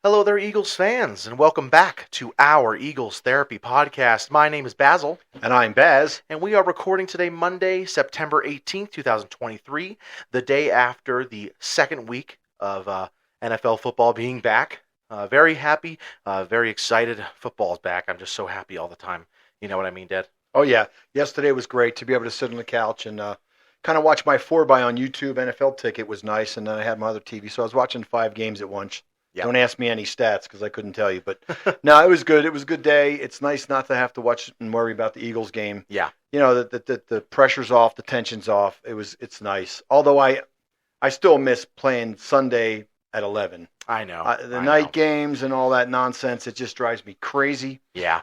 Hello there, Eagles fans, and welcome back to our Eagles Therapy Podcast. My name is Basil, And I'm Baz. and we are recording today, Monday, September 18th, 2023, the day after the second week of NFL football being back. Very happy, very excited. Football's back. I'm just so happy all the time. You know what I mean, Dad? Oh, yeah. Yesterday was great to be able to sit on the couch and kind of watch my 4x on YouTube. NFL ticket was nice, and then I had my other TV. So I was watching 5 games at once. Yeah. Don't ask me any stats because I couldn't tell you. But no, it was good. It was a good day. It's nice not to have to watch and worry about the Eagles game. Yeah. You know, the pressure's off, the tension's off. It's nice. Although I still miss playing Sunday at 11. I know. The night games and all that nonsense, it just drives me crazy. Yeah.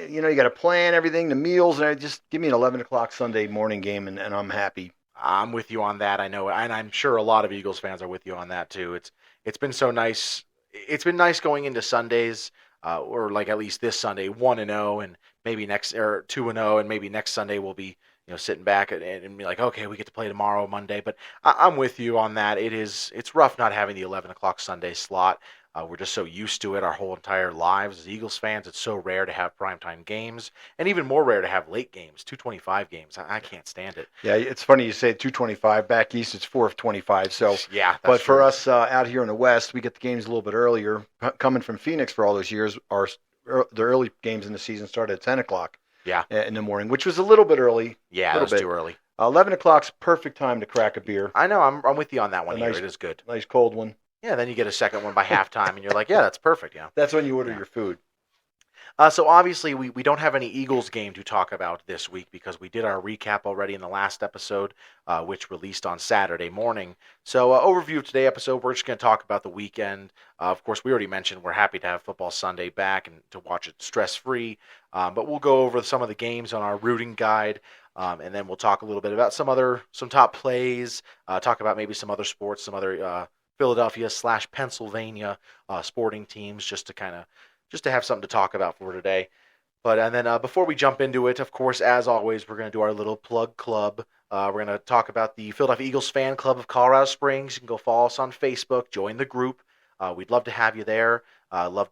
You got to plan everything, the meals, and I just give me an 11 o'clock Sunday morning game, and I'm happy. I'm with you on that. I know, and I'm sure a lot of Eagles fans are with you on that too. It's been so nice. It's been nice going into Sundays, or like at least this Sunday, 1-0, and maybe next or 2-0, and maybe next Sunday we'll be sitting back and be like, okay, we get to play tomorrow, Monday. But I'm with you on that. It's rough not having the 11 o'clock Sunday slot. We're just so used to it our whole entire lives as Eagles fans. It's so rare to have primetime games, and even more rare to have late games, 2:25 games. I can't stand it. Yeah, it's funny you say 2:25. Back east, it's 4:25. So yeah, but for us out here in the West, we get the games a little bit earlier. Coming from Phoenix for all those years, the early games in the season started at 10 o'clock. Yeah. In the morning, which was a little bit early. Yeah, it was too early. 11 o'clock's perfect time to crack a beer. I know. I'm with you on that one here. Nice, it is good. Nice cold one. Yeah, then you get a second one by halftime, and you're like, yeah, that's perfect. Yeah. That's when you order your food. So obviously we don't have any Eagles game to talk about this week because we did our recap already in the last episode, which released on Saturday morning. So overview of today's episode, we're just going to talk about the weekend. Of course, we already mentioned we're happy to have Football Sunday back and to watch it stress-free. But we'll go over some of the games on our rooting guide, and then we'll talk a little bit about some top plays, talk about maybe some other sports, some other Philadelphia/Pennsylvania sporting teams, just to have something to talk about for today. But and then before we jump into it, of course, as always, we're going to do our little plug club. We're going to talk about the Philadelphia Eagles Fan Club of Colorado Springs. You can go follow us on Facebook, join the group. We'd love to have you there. Love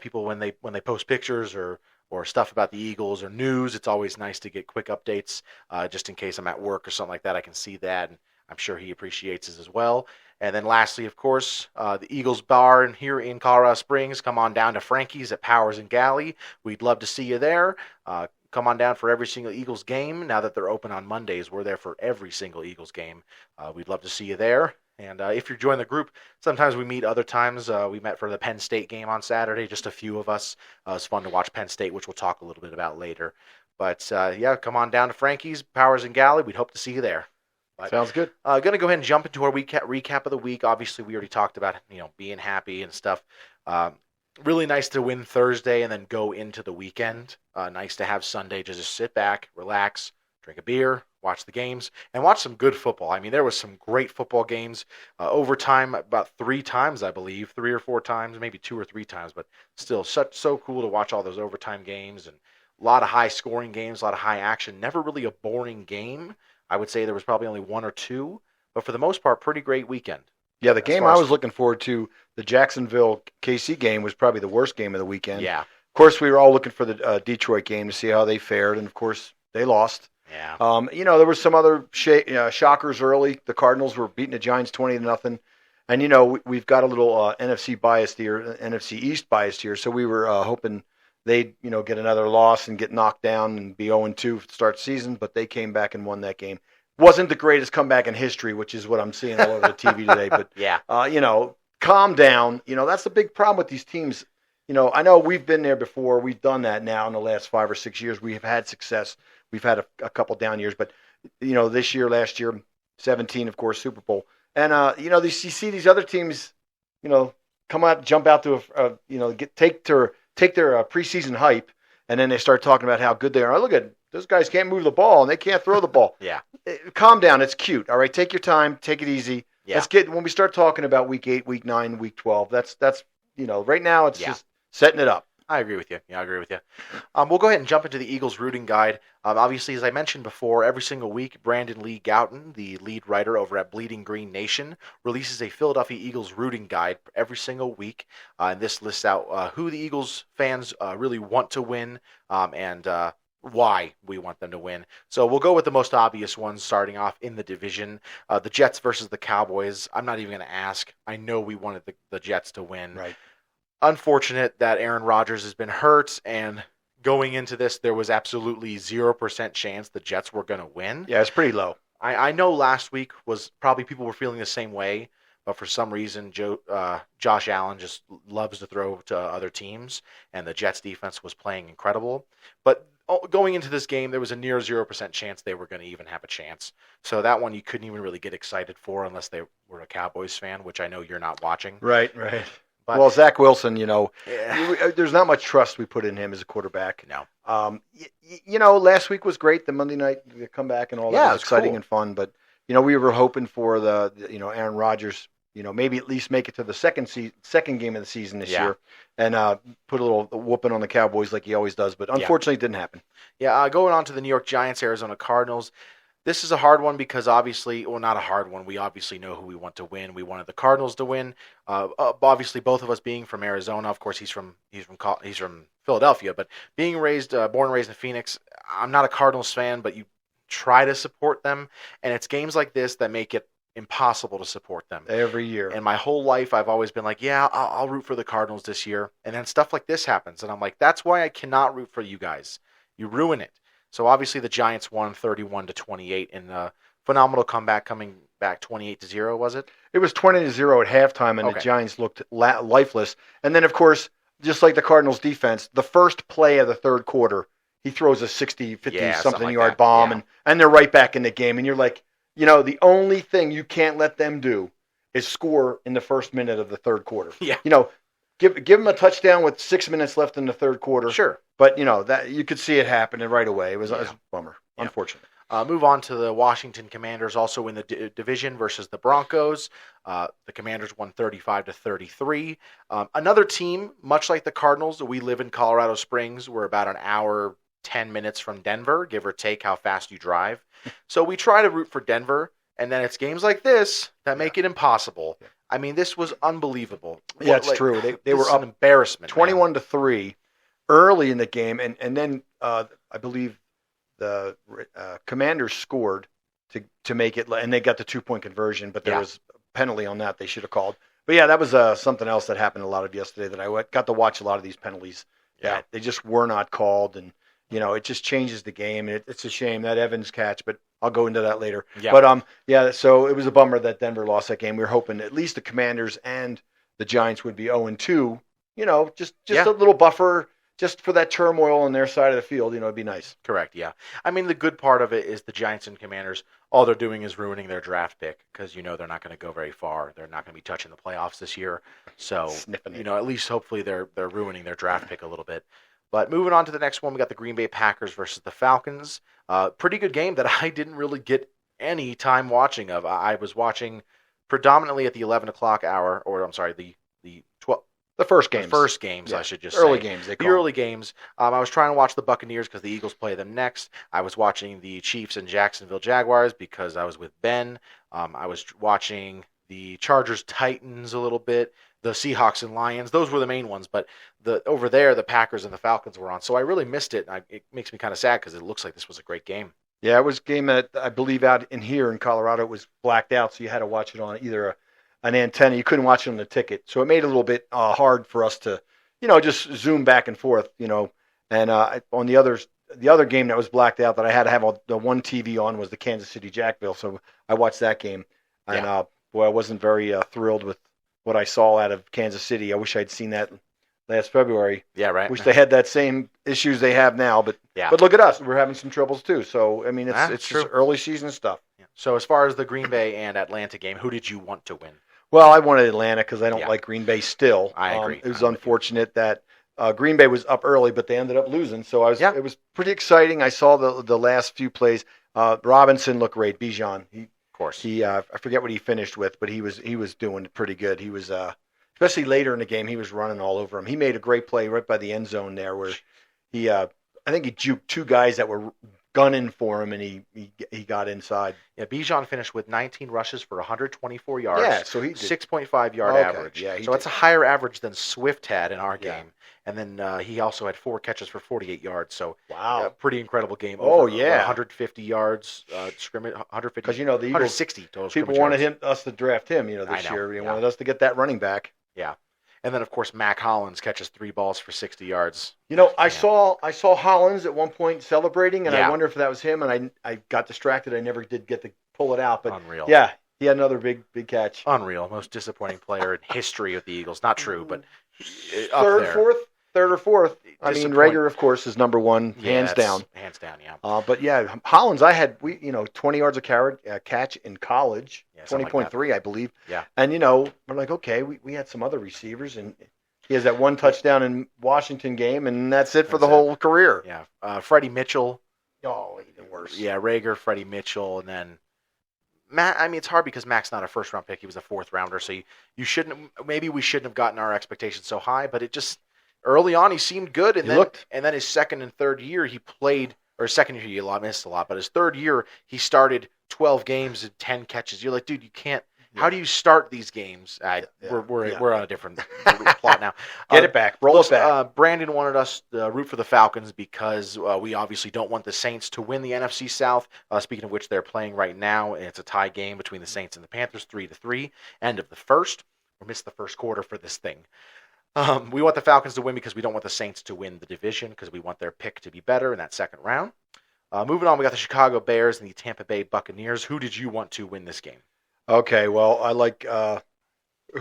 people when they post pictures or stuff about the Eagles or news. It's always nice to get quick updates, just in case I'm at work or something like that. I can see that, and I'm sure he appreciates it as well. And then lastly, of course, the Eagles Bar here in Colorado Springs. Come on down to Frankie's at Powers and Galley. We'd love to see you there. Come on down for every single Eagles game. Now that they're open on Mondays, we're there for every single Eagles game. We'd love to see you there. And if you're joining the group, sometimes we meet. Other times we met for the Penn State game on Saturday, just a few of us. It's fun to watch Penn State, which we'll talk a little bit about later. But yeah, come on down to Frankie's, Powers and Galley. We'd hope to see you there. But, sounds good. Going to go ahead and jump into our recap of the week. Obviously, we already talked about being happy and stuff. Really nice to win Thursday and then go into the weekend. Nice to have Sunday to just sit back, relax, drink a beer, watch the games, and watch some good football. I mean, there was some great football games. Overtime about 3 times, I believe, 3 or 4 times, maybe 2 or 3 times. But still, so cool to watch all those overtime games and a lot of high-scoring games, a lot of high action. Never really a boring game. I would say there was probably only 1 or 2, but for the most part, pretty great weekend. Yeah, the game I was looking forward to, the Jacksonville KC game, was probably the worst game of the weekend. Yeah. Of course, we were all looking for the Detroit game to see how they fared, and of course, they lost. Yeah. There were some other shockers early. The Cardinals were beating the Giants 20-0, and we've got a little NFC bias here, NFC East biased here, so we were hoping they'd get another loss and get knocked down and be 0-2 to start season, but they came back and won that game. Wasn't the greatest comeback in history, which is what I'm seeing all over the TV today. But yeah, calm down. That's the big problem with these teams. I know we've been there before. We've done that now in the last 5 or 6 years. We have had success. We've had a couple down years, but this year, last year, 17, of course, Super Bowl, and you see these other teams, come out, jump out to take their preseason hype, and then they start talking about how good they are. Look at those guys can't move the ball and they can't throw the ball. Yeah. Calm down. It's cute. All right. Take your time. Take it easy. Yeah. When we start talking about week 8, week 9, week 12, that's right now it's just setting it up. I agree with you. Yeah, I agree with you. We'll go ahead and jump into the Eagles rooting guide. Obviously, as I mentioned before, every single week, Brandon Lee Gouton, the lead writer over at Bleeding Green Nation, releases a Philadelphia Eagles rooting guide every single week. And this lists out who the Eagles fans really want to win and why we want them to win. So we'll go with the most obvious ones, starting off in the division. The Jets versus the Cowboys. I'm not even going to ask. I know we wanted the Jets to win. Right. Unfortunate that Aaron Rodgers has been hurt, and going into this, there was absolutely 0% chance the Jets were going to win. Yeah, it's pretty low. I know last week was probably people were feeling the same way, but for some reason, Josh Allen just loves to throw to other teams, and the Jets defense was playing incredible. But going into this game, there was a near 0% chance they were going to even have a chance. So that one you couldn't even really get excited for unless they were a Cowboys fan, which I know you're not watching. Right. But, well, Zach Wilson, yeah. there's not much trust we put in him as a quarterback. No. Last week was great, the Monday night comeback and all that was exciting and fun. But we were hoping for the Aaron Rodgers, maybe at least make it to the second game of the season this year, and put a little whooping on the Cowboys like he always does. But unfortunately, it didn't happen. Yeah. Going on to the New York Giants, Arizona Cardinals. This is a hard one because obviously, well, not a hard one. We obviously know who we want to win. We wanted the Cardinals to win. Obviously, both of us being from Arizona. Of course, he's from Philadelphia, but being born and raised in Phoenix, I'm not a Cardinals fan, but you try to support them, and it's games like this that make it impossible to support them every year. And my whole life, I've always been like, yeah, I'll root for the Cardinals this year, and then stuff like this happens, and I'm like, that's why I cannot root for you guys. You ruin it. So obviously the Giants won 31-28 in a phenomenal comeback, coming back 28-0, was it? It was 20-0 at halftime, and the Giants looked lifeless. And then, of course, just like the Cardinals defense, the first play of the third quarter, he throws a 50-something yard bomb, and they're right back in the game. And you're like, the only thing you can't let them do is score in the first minute of the third quarter. Yeah. Give them a touchdown with 6 minutes left in the third quarter. Sure. But, that you could see it happening right away. It was a bummer. Yeah. Unfortunate. Move on to the Washington Commanders, also in the division versus the Broncos. The Commanders won 35-33. Another team, much like the Cardinals, we live in Colorado Springs. We're about an hour, 10 minutes from Denver, give or take how fast you drive. So we try to root for Denver, and then it's games like this that make it impossible. Yeah. I mean, this was unbelievable. Yeah, it's true. They were up an embarrassment, 21-3 early in the game, and then I believe the Commanders scored to make it, and they got the 2-point conversion, but there was a penalty on that they should have called. But yeah, that was something else that happened a lot of yesterday that I got to watch a lot of these penalties. Yeah, they just were not called, and it just changes the game. And it's a shame that Evans catch, but I'll go into that later. Yeah. But so it was a bummer that Denver lost that game. We were hoping at least the Commanders and the Giants would be 0-2. Just a little buffer. Just for that turmoil on their side of the field, it'd be nice. Correct, yeah. I mean, the good part of it is the Giants and Commanders, all they're doing is ruining their draft pick because, they're not going to go very far. They're not going to be touching the playoffs this year. So, at least hopefully they're ruining their draft pick a little bit. But moving on to the next one, we got the Green Bay Packers versus the Falcons. Pretty good game that I didn't really get any time watching of. I was watching predominantly at the 11 o'clock hour, or I'm sorry, the 12. The first games. The first games, I should just early say. Games, the early games. I was trying to watch the Buccaneers because the Eagles play them next. I was watching the Chiefs and Jacksonville Jaguars because I was with Ben. I was watching the Chargers Titans a little bit, the Seahawks and Lions. Those were the main ones. But over there, the Packers and the Falcons were on. So I really missed it. It makes me kind of sad because it looks like this was a great game. Yeah, it was a game that I believe out in here in Colorado it was blacked out, so you had to watch it on either an antenna. You couldn't watch it on the ticket. So it made it a little bit hard for us to, just zoom back and forth, And on the other game that was blacked out that I had to have the one TV on was the Kansas City Jacksonville. So I watched that game. And, I wasn't very thrilled with what I saw out of Kansas City. I wish I'd seen that last February. Yeah, right. Wish they had that same issues they have now. But look at us. We're having some troubles too. So, I mean, it's just early season stuff. Yeah. So as far as the Green Bay and Atlanta game, who did you want to win? Well, I wanted Atlanta because I don't like Green Bay still. I agree. It was unfortunate that Green Bay was up early, but they ended up losing. So it was pretty exciting. I saw the last few plays. Robinson looked great. Bijan, of course. I forget what he finished with, but he was doing pretty good. He was especially later in the game, he was running all over him. He made a great play right by the end zone there, where he, I think he juked two guys that were gunning for him, and he got inside. Yeah, Bijan finished with 19 rushes for 124 yards. Yeah, so he did. 6.5 yard Okay, average. yeah, so that's a higher average than Swift had in our Yeah. game. And then he also had 4 catches for 48 yards. So Wow. pretty incredible game. Oh, Over, yeah. 150 yards scrimmage, 150. Because the Eagles, 160 total. people scrimmage wanted yards. us to draft him. This I know, year, they yeah. wanted us to get that running back. Yeah. And then of course Mac Hollins catches 3 balls for 60 yards. I saw Hollins at one point celebrating, and Yeah. I wonder if that was him. And I got distracted. I never did get to pull it out. But Unreal. yeah, he had another big catch. Unreal. Most disappointing player in history of the Eagles. Not true, but up Third or fourth. I mean, Disappoint- Rager, of course, is number one, Yeah, hands that's- down. Hands down, yeah. But yeah, Hollins, I had 20 yards of catch in college, Yeah, something like 20.3, I believe. Yeah. And we're like, okay, we had some other receivers, and he has that one touchdown in Washington game, and that's it for the That's it. whole career. Yeah. Freddie Mitchell. Oh, even worse. Yeah, Rager, Freddie Mitchell, and then Matt. I mean, it's hard because Mac's not a first round pick; he was a 4th rounder. So we shouldn't have gotten our expectations so high. But it just early on he seemed good, and then his second and third year he played, or his second year he missed a lot, but his third year he started 12 games and 10 catches. You're like, dude, you can't. Yeah. How do you start these games? We're on a different plot now. Get it back. Roll it back. Brandon wanted us to root for the Falcons because we obviously don't want the Saints to win the NFC South. Speaking of which, they're playing right now, and it's a tie game between the Saints and the Panthers, 3-3. End of the first. We missed the first quarter for this thing. We want the Falcons to win because we don't want the Saints to win the division because we want their pick to be better in that second round. Moving on, we got the Chicago Bears and the Tampa Bay Buccaneers. Who did you want to win this game? Okay, well, I like who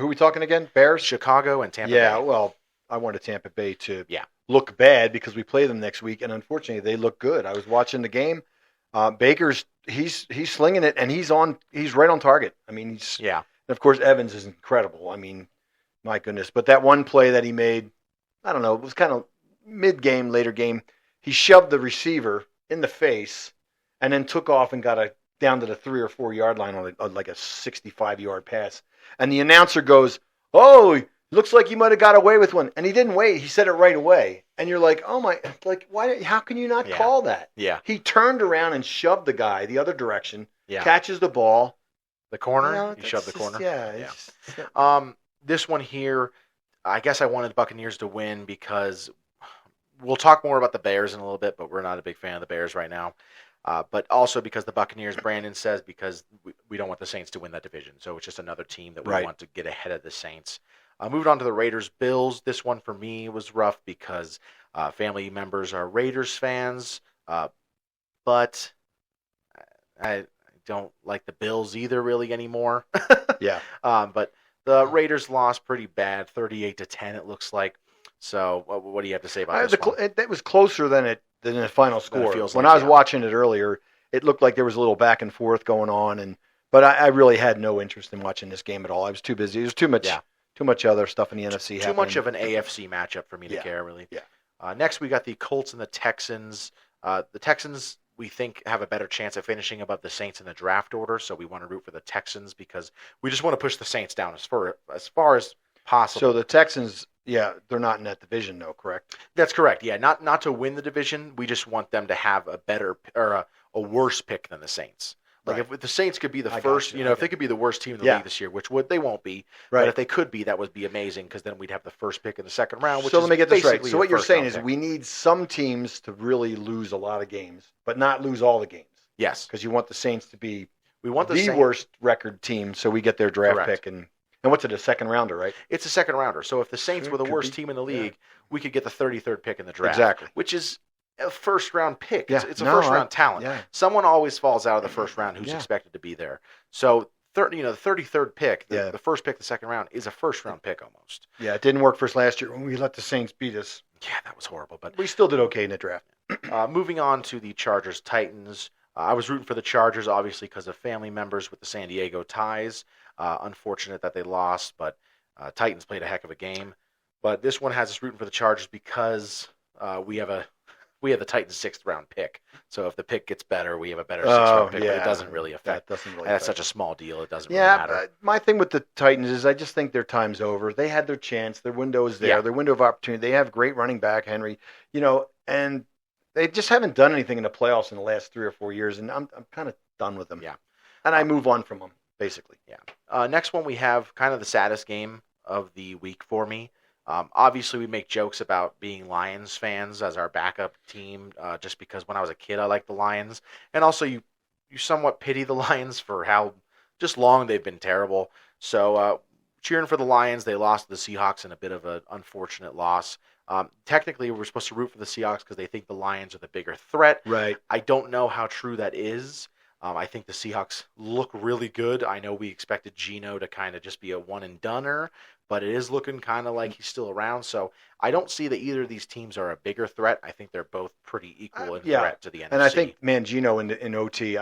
are we talking again? Bears? Chicago and Tampa Bay. Yeah, well, I wanted Tampa Bay to Yeah. look bad because we play them next week, and unfortunately, they look good. I was watching the game. Baker's he's slinging it, and he's right on target. I mean, Yeah. and of course, Evans is incredible. I mean, my goodness. But that one play that he made, I don't know, it was kind of mid-game, later game. He shoved the receiver in the face and then took off and got down to the 3 or 4 yard line on like a 65-yard pass. And the announcer goes, "Oh, looks like you might have got away with one." And he didn't wait. He said it right away. And you're like, "Oh my, like why? How can you not Yeah. call that?" Yeah. He turned around and shoved the guy the other direction. Yeah. Catches the ball. The corner? You know, You shoved the that's just- corner? Yeah. Yeah. it's just- This one here, I guess I wanted the Buccaneers to win because we'll talk more about the Bears in a little bit, but we're not a big fan of the Bears right now. But also because the Buccaneers, Brandon says, because we don't want the Saints to win that division. So it's just another team that we Right. want to get ahead of the Saints. Moving on to the Raiders Bills. This one for me was rough because family members are Raiders fans, but I don't like the Bills either really anymore. yeah. But the Raiders lost pretty bad, 38-10 it looks like. So what do you have to say about this one? That was closer than the final score. feels When like, I was yeah. watching it earlier, it looked like there was a little back and forth going on, but I really had no interest in watching this game at all. I was too busy. There was too much other stuff in the NFC. Too much of an AFC matchup for me to Yeah. care, really. Yeah. Next, we got the Colts and the Texans. The Texans, we think, have a better chance of finishing above the Saints in the draft order, so we want to root for the Texans because we just want to push the Saints down as far as possible. So the Texans, they're not in that division, though, correct? That's correct. Yeah, not to win the division. We just want them to have a better or a worse pick than the Saints. Like Right. if the Saints could be the I got first, you. if they could be the worst team in the Yeah. league this year, which they won't be. Right. But if they could be, that would be amazing because then we'd have the first pick in the second round. Which So is let me get this right. basically So what your you're saying first-round is pick. we need some teams to really lose a lot of games, but not lose all the games, Yes, because you want the Saints to be we want the the Saints. worst record team, so we get their draft Correct. pick and what's it, a second rounder, right? It's a second rounder. So if the Saints Sure, were the could worst be. team in the Yeah. league, we could get the 33rd pick in the draft. Exactly. Which is a first round pick. Yeah. It's a No, first round talent. Yeah. Someone always falls out of the first round who's Yeah. expected to be there. So the 33rd pick, Yeah. the first pick, the second round, is a first round pick almost. Yeah, it didn't work for us last year when we let the Saints beat us. Yeah, that was horrible. But We still did okay in the draft. moving on to the Chargers Titans. I was rooting for the Chargers, obviously, because of family members with the San Diego ties. Unfortunate that they lost, but Titans played a heck of a game. But this one has us rooting for the Chargers because we have we have the Titans' 6th-round pick. So if the pick gets better, we have a better 6th-round pick. But it doesn't really affect. That doesn't really. That's affect. such a small deal. It doesn't really matter. My thing with the Titans is I just think their time's over. They had their chance. Their window is there. Yeah. Their window of opportunity. They have great running back Henry. And they just haven't done anything in the playoffs in the last 3 or 4 years. And I'm kind of done with them. Yeah. And I move on from them basically. Yeah. Next one, we have kind of the saddest game of the week for me. Obviously, we make jokes about being Lions fans as our backup team, just because when I was a kid, I liked the Lions, and also you somewhat pity the Lions for how just long they've been terrible. So cheering for the Lions, they lost to the Seahawks in a bit of an unfortunate loss. Technically, we're supposed to root for the Seahawks because they think the Lions are the bigger threat. Right. I don't know how true that is. I think the Seahawks look really good. I know we expected Geno to kind of just be a one-and-doneer, but it is looking kind of like he's still around. So I don't see that either of these teams are a bigger threat. I think they're both pretty equal in threat to the NFC. And I think, man, Geno in OT,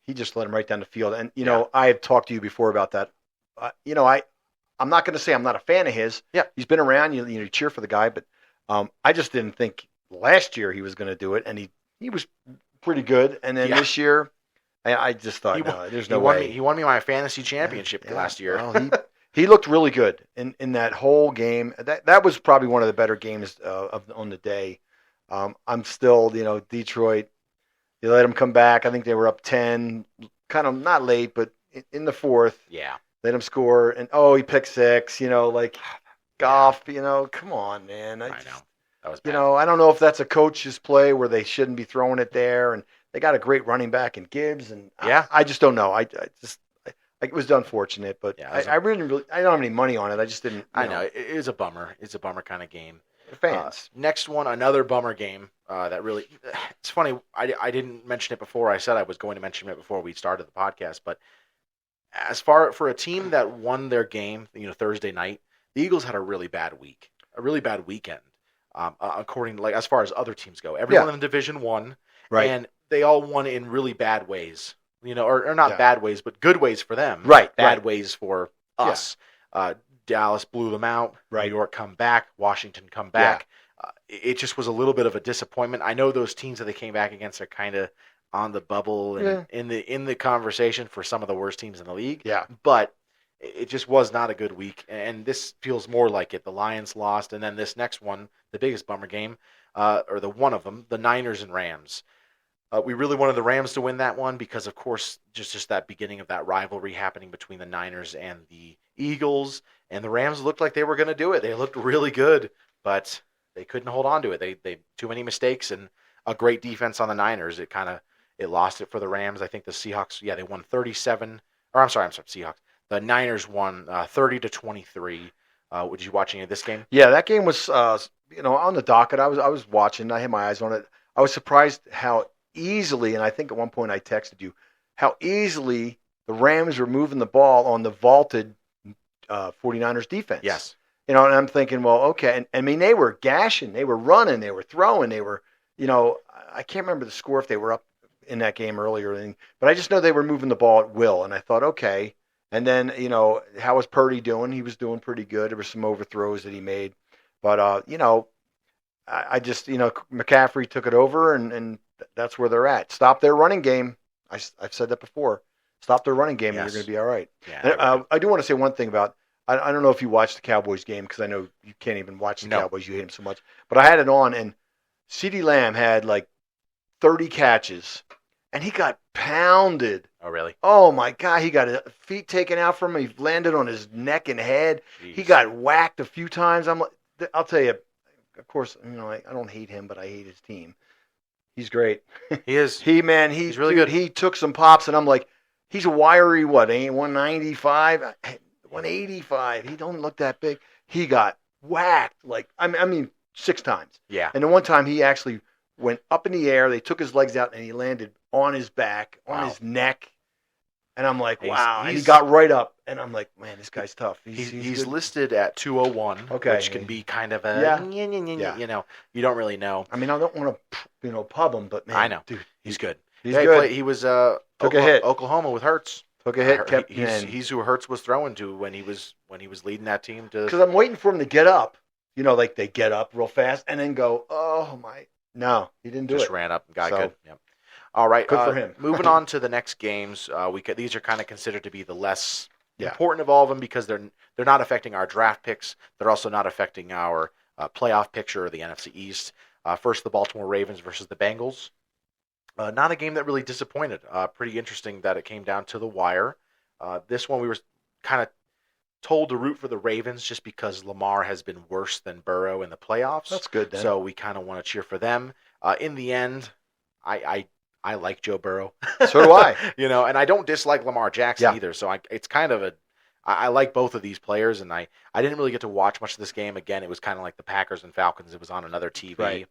he just let him right down the field. And, I have talked to you before about that. I'm not going to say I'm not a fan of his. Yeah. He's been around. You cheer for the guy. But I just didn't think last year he was going to do it. And he was pretty good. And then this year, I just thought, there's no way. He won me my fantasy championship last year. Well, he looked really good in that whole game. That was probably one of the better games on the day. I'm still, Detroit. You let them come back. I think they were up 10, kind of not late, but in the fourth. Yeah. Let him score, and he picked 6. Goff. Come on, man. I know. That was bad. I don't know if that's a coach's play where they shouldn't be throwing it there, and they got a great running back in Gibbs, and I just don't know. It was unfortunate, but I really I don't have any money on it. I just didn't. I know it is a bummer. It's a bummer kind of game. Fans. Next one, another bummer game. That really, it's funny. I didn't mention it before. I said I was going to mention it before we started the podcast, but as far for a team that won their game, Thursday night, the Eagles had a really bad week, a really bad weekend. According to, as far as other teams go, everyone in the division won, right? And they all won in really bad ways. Or not bad ways, but good ways for them. Right. Bad ways for us. Yeah. Dallas blew them out. Right. New York come back. Washington come back. Yeah. It just was a little bit of a disappointment. I know those teams that they came back against are kind of on the bubble and in the conversation for some of the worst teams in the league. Yeah. But it just was not a good week, and this feels more like it. The Lions lost, and then this next one, the biggest bummer game, or the one of them, the Niners and Rams. We really wanted the Rams to win that one because, of course, just that beginning of that rivalry happening between the Niners and the Eagles, and the Rams looked like they were going to do it. They looked really good, but they couldn't hold on to it. They too many mistakes and a great defense on the Niners. It lost it for the Rams. I think the Seahawks, they won 37. Or I'm sorry, Seahawks. The Niners won 30-23. Did you watch any of this game? Yeah, that game was on the docket. I was watching. I had my eyes on it. I was surprised how easily, and I think at one point I texted you, how easily the Rams were moving the ball on the vaulted 49ers defense. Yes. And I'm thinking, well, okay. And I mean, they were gashing, they were running, they were throwing, they were, I can't remember the score if they were up in that game earlier, but I just know they were moving the ball at will. And I thought, okay. And then, how was Purdy doing? He was doing pretty good. There were some overthrows that he made. But, I just, McCaffrey took it over, and that's where they're at. Stop their running game. I've said that before. Stop their running game, and you're going to be all right. Yeah, and, I do want to say one thing about, I don't know if you watched the Cowboys game, because I know you can't even watch the Cowboys. You hate them so much. But I had it on, and CeeDee Lamb had like 30 catches, and he got pounded. Oh, really? Oh, my God. He got his feet taken out from him. He landed on his neck and head. Jeez. He got whacked a few times. I'll tell you, of course, I don't hate him, but I hate his team. He's great. He is. He's really good. He took some pops, and I'm like, he's a wiry, 195, 185. He don't look that big. He got whacked, 6 times. Yeah. And the one time he actually went up in the air. They took his legs out, and he landed on his back, on his neck. And I'm like, wow. And he got right up. And I'm like, man, this guy's tough. He's listed at 201, which can be kind of you don't really know. I mean, I don't want to, pub him, but man, I know. Dude, he's good. He's good. He was took a hit. Oklahoma with Hurts. Took a hit. He's who Hurts was throwing to when he was leading that team to. Because I'm waiting for him to get up. Like they get up real fast and then go, oh my. No, he didn't do Just it. ran up and got So, good. Yep. All right. good for him. Moving on to the next games, these are kind of considered to be the less Yeah. important of all of them because they're not affecting our draft picks. They're also not affecting our playoff picture or the NFC East. First, the Baltimore Ravens versus the Bengals. Not a game that really disappointed. Pretty interesting that it came down to the wire. This one we were kind of told to root for the Ravens just because Lamar has been worse than Burrow in the playoffs. That's good then. So we kind of want to cheer for them. In the end, I like Joe Burrow. So do I. And I don't dislike Lamar Jackson Yeah. either. So it's kind of I like both of these players, and I didn't really get to watch much of this game. Again, it was kind of like the Packers and Falcons. It was on another TV. Right.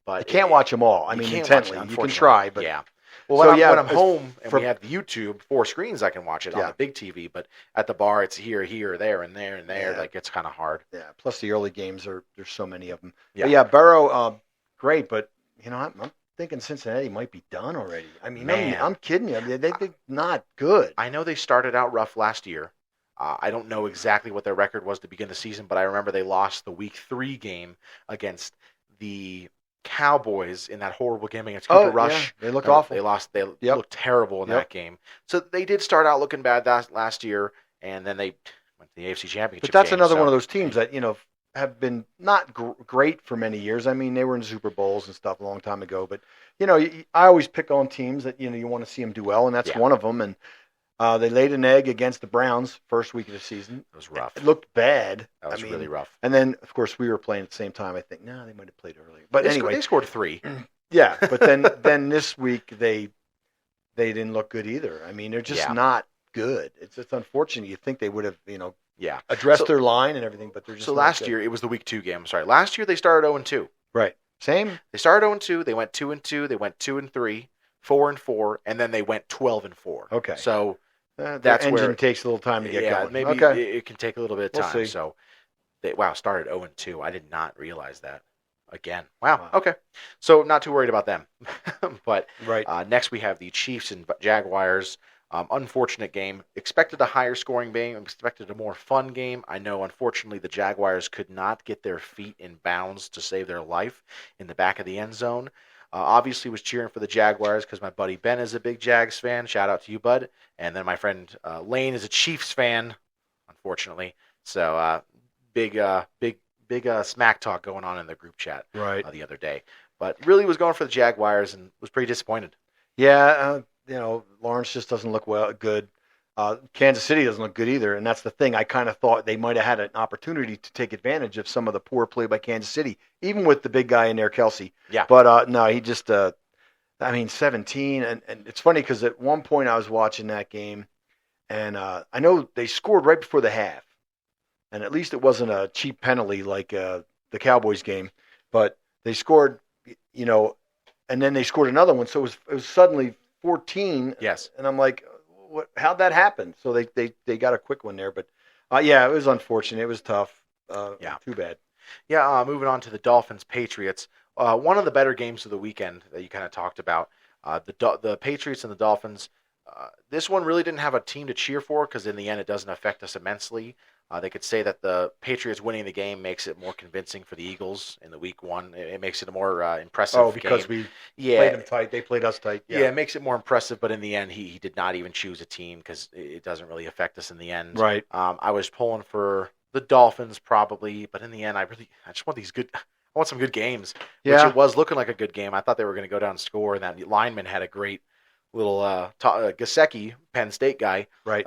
But You can't watch them all. I you mean, can't intently. watch it, You can unfortunately. try, but yeah. Well, So, when yeah, I'm as- home and for- we have YouTube, 4 screens, I can watch it on Yeah. the big TV. But at the bar, it's here, there, and there, and there. Yeah. Like it's kind of hard. yeah. Plus the early games there's so many of them. Yeah. But yeah, Burrow, great, but I'm thinking Cincinnati might be done already. I mean, Man. I'm kidding you. They're not good. I know they started out rough last year. I don't know exactly what their record was to begin the season, but I remember they lost the Week 3 game against the Cowboys in that horrible game against Cooper Rush. Yeah. They look Remember, awful. They lost. They Yep. looked terrible in Yep. that game. So they did start out looking bad last year, and then they went to the AFC Championship. But that's game, another so- one of those teams that have been not great for many years. I mean, they were in Super Bowls and stuff a long time ago. But I always pick on teams that you want to see them do well, and that's Yeah. one of them. And they laid an egg against the Browns first week of the season. It was rough. It looked bad. That was really rough. And then, of course, we were playing at the same time. I think no, they might have played earlier. But anyway, They scored 3. yeah. But then this week they didn't look good either. I mean, they're just Yeah. not good. It's unfortunate. You think they would have Yeah. addressed So- their line and everything, but they're just So not last good. year it was the Week 2 game. I'm sorry. Last year they started 0-2. Right. Same. They started 0-2. They went 2-2. They went 2-3, 4-4, and then they went 12-4. Okay. So Their That's engine where- takes a little time to get yeah, going. maybe Okay. it can take a little bit of We'll time. see. So they started 0-2. I did not realize that. Again. Wow. Wow. Okay. So not too worried about them. But Right. next we have the Chiefs and Jaguars. Unfortunate game. Expected a higher scoring game. Expected a more fun game. I know, unfortunately, the Jaguars could not get their feet in bounds to save their life in the back of the end zone. Obviously, was cheering for the Jaguars because my buddy Ben is a big Jags fan. Shout out to you, bud. And then my friend Lane is a Chiefs fan, unfortunately. So big smack talk going on in the group chat Right. the other day. But really was going for the Jaguars and was pretty disappointed. Yeah. Lawrence just doesn't look good. Kansas City doesn't look good either, and that's the thing. I kind of thought they might have had an opportunity to take advantage of some of the poor play by Kansas City, even with the big guy in there, Kelsey. Yeah. But no, he just, 17, and it's funny because at one point I was watching that game, and I know they scored right before the half, and at least it wasn't a cheap penalty like the Cowboys game, but they scored, and then they scored another one, so it was suddenly 14. Yes. And I'm like, how'd that happen? So they got a quick one there, but yeah, it was unfortunate. It was tough. Yeah. Too bad. Yeah, moving on to the Dolphins Patriots. One of the better games of the weekend that you kind of talked about. The Patriots and the Dolphins. This one really didn't have a team to cheer for because in the end it doesn't affect us immensely. They could say that the Patriots winning the game makes it more convincing for the Eagles in the week one. It makes it a more impressive Oh, because game. we played them tight. They played us tight. Yeah, it makes it more impressive. But in the end, he did not even choose a team because it doesn't really affect us in the end. Right. I was pulling for the Dolphins probably, but in the end, I just want these good. I want some good games. Yeah. Which it was looking like a good game. I thought they were going to go down and score, and that lineman had a great little Gesicki, Penn State guy, Right.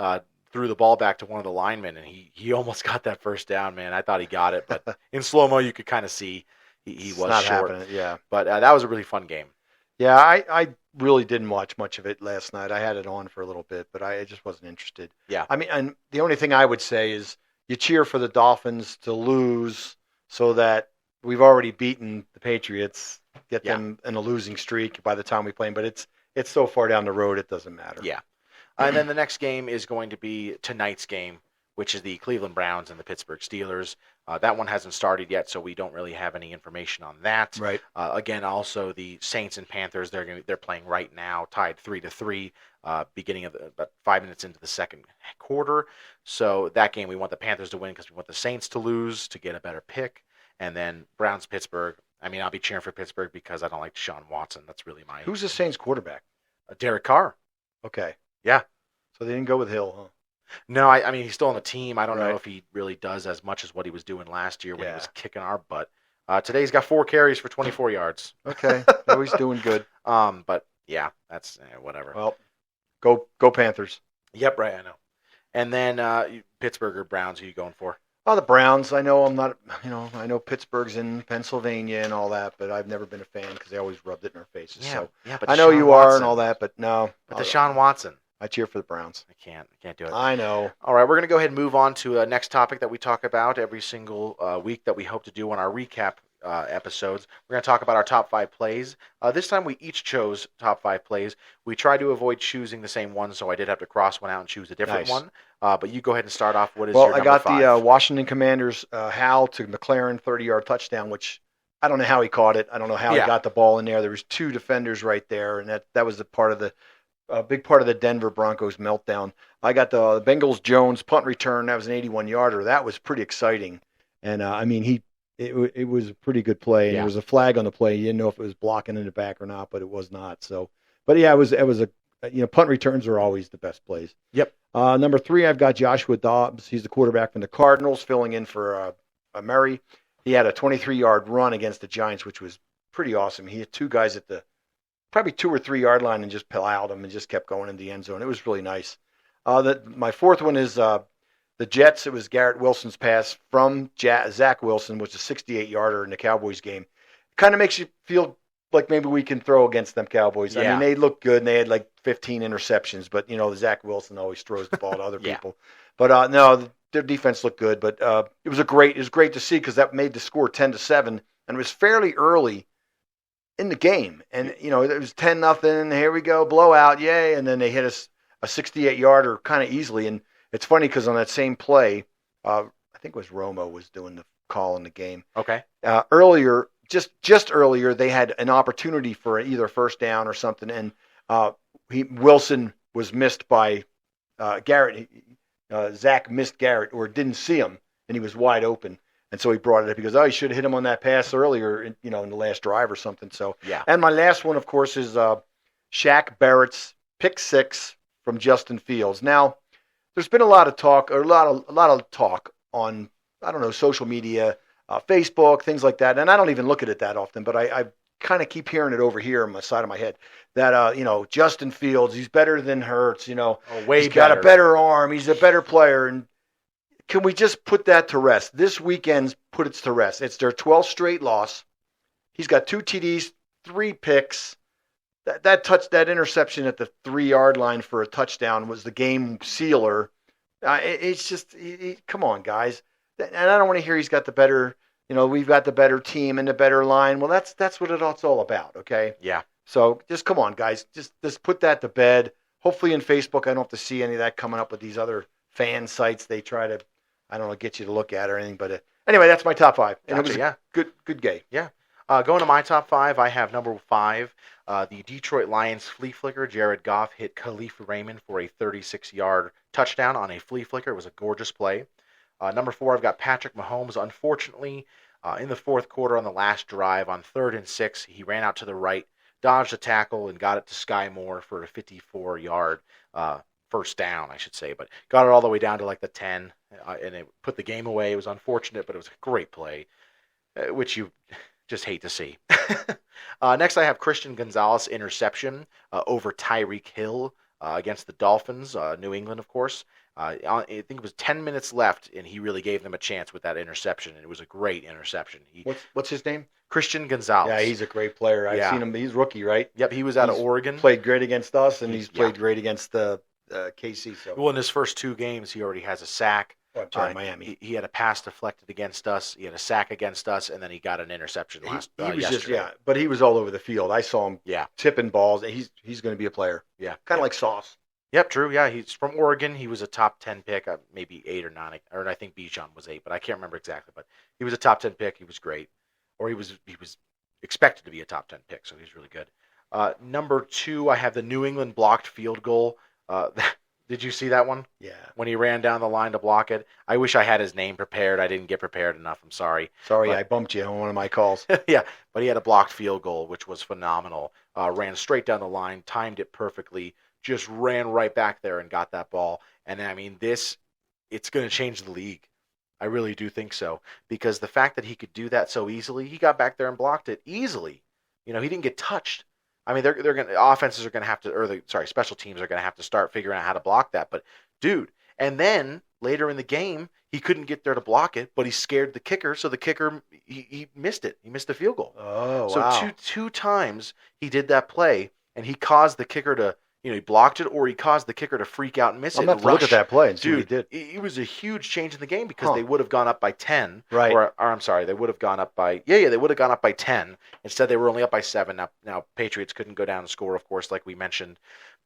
threw the ball back to one of the linemen, and he almost got that first down. Man, I thought he got it, but in slow mo, you could kind of see he It's was not short. happening. Yeah. But that was a really fun game. Yeah. I really didn't watch much of it last night. I had it on for a little bit, but I just wasn't interested. Yeah. I mean, and the only thing I would say is you cheer for the Dolphins to lose so that we've already beaten the Patriots, get Yeah. them in a losing streak by the time we play them. But it's so far down the road, it doesn't matter. Yeah. And then the next game is going to be tonight's game, which is the Cleveland Browns and the Pittsburgh Steelers. That one hasn't started yet, so we don't really have any information on that. Right. Again, also the Saints and Panthers, they're playing right now, tied 3-3, beginning of about 5 minutes into the second quarter. So that game, we want the Panthers to win because we want the Saints to lose to get a better pick. And then Browns Pittsburgh, I mean, I'll be cheering for Pittsburgh because I don't like Deshaun Watson. That's really my. Who's the Saints quarterback? Derek Carr. Okay. Yeah. So they didn't go with Hill, huh? No, I mean he's still on the team. I don't know Right. if he really does as much as what he was doing last year when he Yeah. was kicking our butt. Today he's got 4 carries for 24 yards. Okay. So he's doing good. But yeah, that's whatever. Well, go Panthers. Yep, right. I know. And then Pittsburgh or Browns? Who you going for? Oh, the Browns. I know I'm not. I know Pittsburgh's in Pennsylvania and all that, but I've never been a fan because they always rubbed it in our faces. Yeah, So yeah. But I know Deshaun you are Watson. and all that, but no. But Deshaun Watson. I cheer for the Browns. I can't do it. I know. All right, we're going to go ahead and move on to the next topic that we talk about every single week that we hope to do on our recap episodes. We're going to talk about our top 5 plays. This time we each chose top 5 plays. We tried to avoid choosing the same one, so I did have to cross one out and choose a different Nice. one. But you go ahead and start off. What is your Well, I number got 5? the Washington Commanders Howell to McLaren 30-yard touchdown, which I don't know how he caught it. I don't know how Yeah. he got the ball in there. There was 2 defenders right there, and that was a big part of the Denver Broncos meltdown. I got the Bengals Jones punt return. That was an 81-yarder. That was pretty exciting, and I mean it was a pretty good play. And Yeah. there was a flag on the play. You didn't know if it was blocking in the back or not, but it was not. So, but yeah, it was a punt returns are always the best plays. Yep. Number 3, I've got Joshua Dobbs. He's the quarterback from the Cardinals, filling in for Murray. He had a 23-yard run against the Giants, which was pretty awesome. He had 2 guys at the probably 2 or 3 yard line and just plowed them and just kept going in the end zone. It was really nice. My 4th one is the Jets. It was Garrett Wilson's pass from Zach Wilson, which is a 68-yarder in the Cowboys game. It kind of makes you feel like maybe we can throw against them Cowboys. I Yeah. mean, they looked good and they had like 15 interceptions, but Zach Wilson always throws the ball to other Yeah. people. But no, their defense looked good. But it was great to see because that made the score 10-7, and it was fairly early in the game. And it was 10-0. Here we go, blowout, yay! And then they hit us a 68-yarder kind of easily. And it's funny because on that same play, I think it was Romo was doing the call in the game. Okay. Earlier, just earlier, they had an opportunity for either first down or something, and Wilson was missed by Garrett. Zach missed Garrett or didn't see him, and he was wide open. And so he brought it up. He goes, "Oh, you should have hit him on that pass earlier, in the last drive or something." So, Yeah. And my last one, of course, is Shaq Barrett's pick 6 from Justin Fields. Now, there's been a lot of talk on social media, Facebook, things like that, and I don't even look at it that often, but I kind of keep hearing it over here on the side of my head that Justin Fields, he's better than Hurts. Way He's better. got a better arm. He's a better player. And can we just put that to rest? This weekend's put it to rest. It's their 12th straight loss. He's got 2 TDs, 3 picks. That interception at the 3-yard line for a touchdown was the game sealer. It's just, come on, guys. And I don't want to hear he's got the better, we've got the better team and the better line. Well, that's what it's all about, okay? Yeah. So just come on, guys. Just put that to bed. Hopefully in Facebook, I don't have to see any of that coming up with these other fan sites. They try to, I don't know, get you to look at or anything. But anyway, that's my top 5. And Gotcha, it was a good game. Yeah. Going to my top 5, I have number 5, the Detroit Lions flea flicker. Jared Goff hit Khalif Raymond for a 36-yard touchdown on a flea flicker. It was a gorgeous play. Number 4, I've got Patrick Mahomes. Unfortunately, in the 4th quarter on the last drive on 3rd and 6, he ran out to the right, dodged a tackle, and got it to Sky Moore for a 54-yard first down, I should say. But got it all the way down to like the 10, and it put the game away. It was unfortunate, but it was a great play, which you just hate to see. Next, I have Christian Gonzalez interception over Tyreek Hill against the Dolphins, New England, of course. I think it was 10 minutes left, and he really gave them a chance with that interception, and it was a great interception. What's his name? Christian Gonzalez. Yeah, he's a great player. I've seen him. He's rookie, right? Yep, he was out of Oregon. Played great against us, and he's played great against KC. So. Well, in his first 2 games, he already has a sack. Miami. He had a pass deflected against us. He had a sack against us, and then he got an interception He was yesterday. but he was all over the field. I saw him tipping balls. He's going to be a player. Yeah. Kind of like Sauce. Yep, true. Yeah, he's from Oregon. He was a top 10 pick, maybe 8 or 9, or I think Bijan was 8, but I can't remember exactly. But he was a top 10 pick. He was great, or he was expected to be a top 10 pick, so he's really good. Number 2, I have the New England blocked field goal. Did you see that one? Yeah. When he ran down the line to block it? I wish I had his name prepared. I didn't get prepared enough. I'm sorry. Sorry, But- I bumped you on one of my calls. Yeah, but he had a blocked field goal, which was phenomenal. Ran straight down the line, timed it perfectly, just ran right back there and got that ball. And I mean, it's going to change the league. I really do think so, because the fact that he could do that so easily, he got back there and blocked it easily. He didn't get touched. I mean, they're going to offenses are going to have to, special teams are going to have to start figuring out how to block that. But dude, and then later in the game, he couldn't get there to block it, but he scared the kicker, so the kicker he missed it. He missed the field goal. Oh, So wow. two times he did that play, and he caused the kicker to, he blocked it, or he caused the kicker to freak out and miss I'm it. going to have to look at that play and see Dude, what he did. it was a huge change in the game because Huh. they would have gone up by 10. Right. Or I'm sorry, they would have gone up by, they would have gone up by 10. Instead, they were only up by 7. Now Patriots couldn't go down and score, of course, like we mentioned.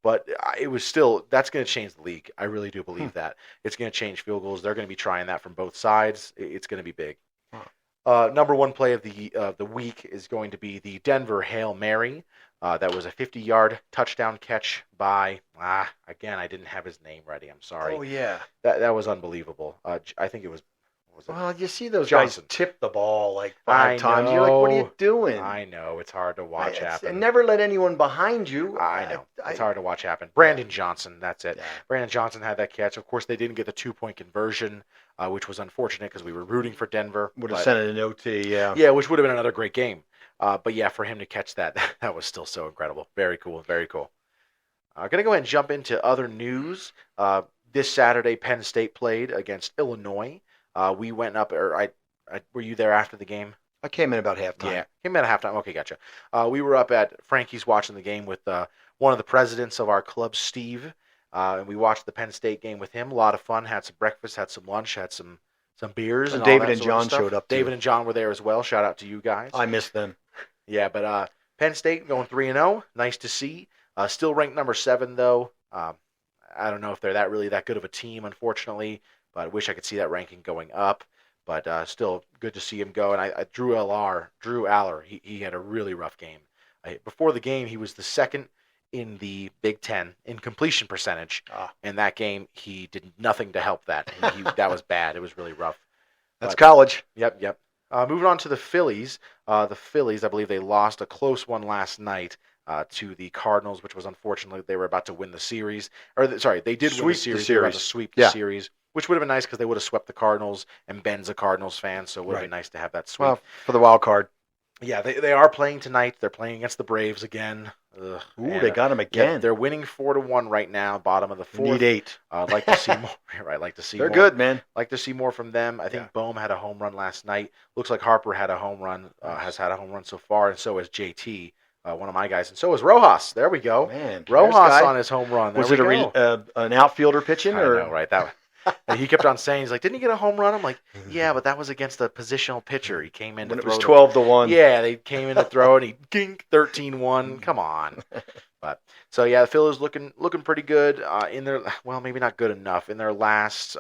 But it was still, that's going to change the league. I really do believe that. It's going to change field goals. They're going to be trying that from both sides. It's going to be big. Number one play of the week is going to be the Denver Hail Mary. That was a 50-yard touchdown catch by, again, I didn't have his name ready. I'm sorry. Oh, yeah. That was unbelievable. I think it was it? Well, you see those Johnson. guys tip the ball like I 5 times. You're like, what are you know. doing? I know. It's hard to watch happen. And never let anyone behind you. I know. It's hard to watch happen. Brandon Johnson, that's it. Yeah. Brandon Johnson had that catch. Of course, they didn't get the 2-point conversion, which was unfortunate because we were rooting for Denver. Would have but- sent it an OT, yeah. Yeah, which would have been another great game. But yeah, for him to catch that, that was still so incredible. Very cool. Very cool. I'm going to go ahead and jump into other news. This Saturday, Penn State played against Illinois. We went up, were you there after the game? I came in about halftime. Yeah, came in at halftime. Okay, gotcha. We were up at Frankie's watching the game with one of the presidents of our club, Steve, and we watched the Penn State game with him. A lot of fun. Had some breakfast, had some lunch, had some beers, and all David that and sort of John stuff. showed up, too. David and John were there as well. Shout out to you guys. I missed them. Yeah, but Penn State going 3-0. Nice to see. Still ranked number 7 though. I don't know if they're that good of a team, unfortunately. But I wish I could see that ranking going up. But still good to see him go. And Drew Aller, he had a really rough game. Before the game, he was the second in the Big Ten in completion percentage. In that game, he did nothing to help that. That was bad. It was really rough. That's college. Yep. Moving on to the Phillies. The Phillies, I believe they lost a close one last night to the Cardinals, which was unfortunate. They were about to win the series. They did win the Sweep the series. They were about to series. sweep Yeah. the series, which would have been nice because they would have swept the Cardinals, and Ben's a Cardinals fan, so it would have Right. been nice to have that sweep. Well, for the wild card. Yeah, they are playing tonight. They're playing against the Braves again. Ugh. Ooh, And, they got him yeah, again. they're winning 4-1 right now, bottom of the They fourth. need 8. I'd like to see more. Right, like to see They're more. good, man. Like to see more from them. I think Yeah. Bohm had a home run last night. Looks like Harper had a home run. Has had a home run so far, and so has JT, one of my guys, and so is Rojas. There we go. Man, Rojas guy. on his home run. There Was we it go. an outfielder pitching? I Or know, right? And he kept on saying, he's like, didn't he get a home run? I'm like, yeah, but that was against a positional pitcher. He came in when to it throw was the- 12-1? Yeah, they came in to throw, and he gink 13-1. Come on. But so yeah, the Phillies looking pretty good. In their maybe not good enough. In their last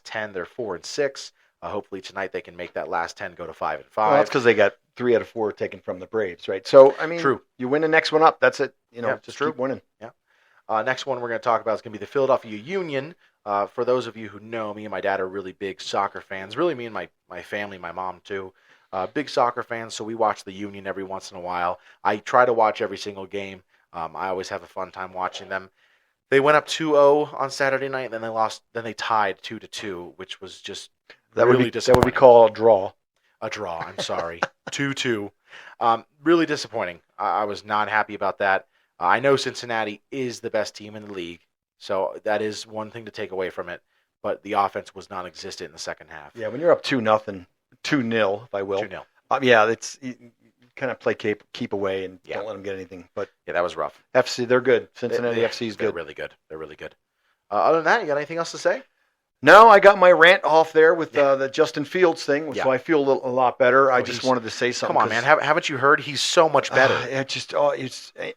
10, they're 4-6. Hopefully tonight they can make that last 10 go to 5-5. Well, that's because they got 3 out of 4 taken from the Braves, right? So, I mean, True. You win the next one up. That's it. Yeah, just true. keep winning. Next one we're going to talk about is going to be the Philadelphia Union. For those of you who know, me and my dad are really big soccer fans. Really, me and my family, my mom too. Big soccer fans, so we watch the Union every once in a while. I try to watch every single game. I always have a fun time watching them. They went up 2-0 on Saturday night, and then they lost. Then they tied 2-2, which was just really That disappointing. would be called a draw. A draw. I'm sorry. 2-2. Really disappointing. I was not happy about that. I know Cincinnati is the best team in the league, so that is one thing to take away from it. But the offense was non-existent in the second half. Yeah, when you're up 2-0, 2-0, if I will. 2-0. Yeah, it's you kind of play keep away and Yeah. don't let them get anything. But Yeah, that was rough. FC, they're good. Cincinnati FC is They're good. really good. They're really good. Other than that, you got anything else to say? No, I got my rant off there with the Justin Fields thing, Yeah. so I feel a lot better. I Well, just he's- wanted to say something. Come on, man. Haven't you heard? He's so much better. It's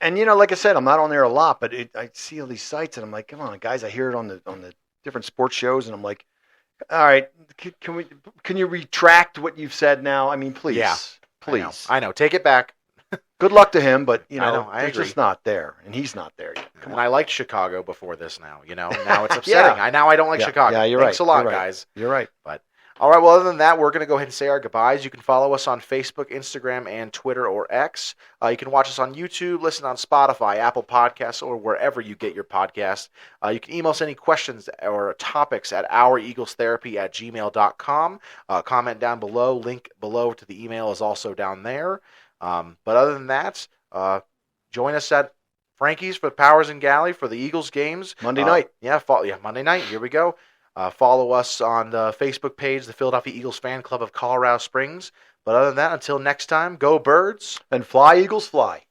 and like I said, I'm not on there a lot, but I see all these sites and I'm like, come on, guys. I hear it on the different sports shows, and I'm like, all right, can you retract what you've said now? I mean, please, Yeah, please. I know. Take it back. Good luck to him, but I they're agree. just not there, and he's not there yet. Come And on. I liked Chicago before this. Now now it's upsetting. Yeah. Now I don't like Yeah. Chicago. Yeah, you're Thanks right. a lot, You're right. guys. You're right. All right, well, other than that, we're going to go ahead and say our goodbyes. You can follow us on Facebook, Instagram, and Twitter or X. You can watch us on YouTube, listen on Spotify, Apple Podcasts, or wherever you get your podcasts. You can email us any questions or topics at oureaglestherapy@gmail.com. Comment down below. Link below to the email is also down there. But other than that, join us at Frankie's for Powers and Galley for the Eagles games. Monday night. Monday night. Here we go. Follow us on the Facebook page, the Philadelphia Eagles Fan Club of Colorado Springs. But other than that, until next time, go Birds. And fly, Eagles, fly.